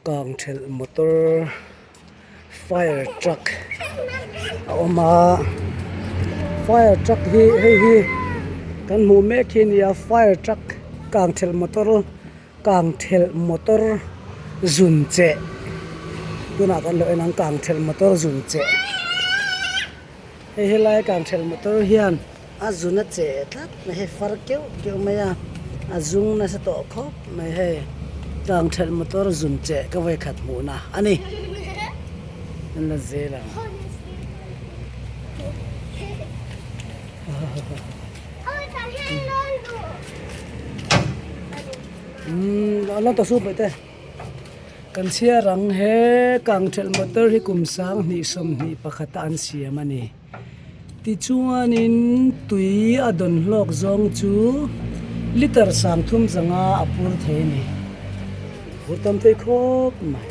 Kang thel motor fire truck oma fire truck hi kan mu me khin ya fire truck kang thel motor zun che tuna kan lo enang kang thel motor zun che he lai kang thel motor hian azuna che tlat na he far keu maya azung na sa to khop na he kang thel motor zun che ka vai khat mu na ani nan la zela lo to su bete kan sia rang he kang thel motor hi kum sang ni som ni pakhata an siam ani ti chuanin tui adon hlok zong chu liter sang thum zanga apur theini hurtam thei khop mai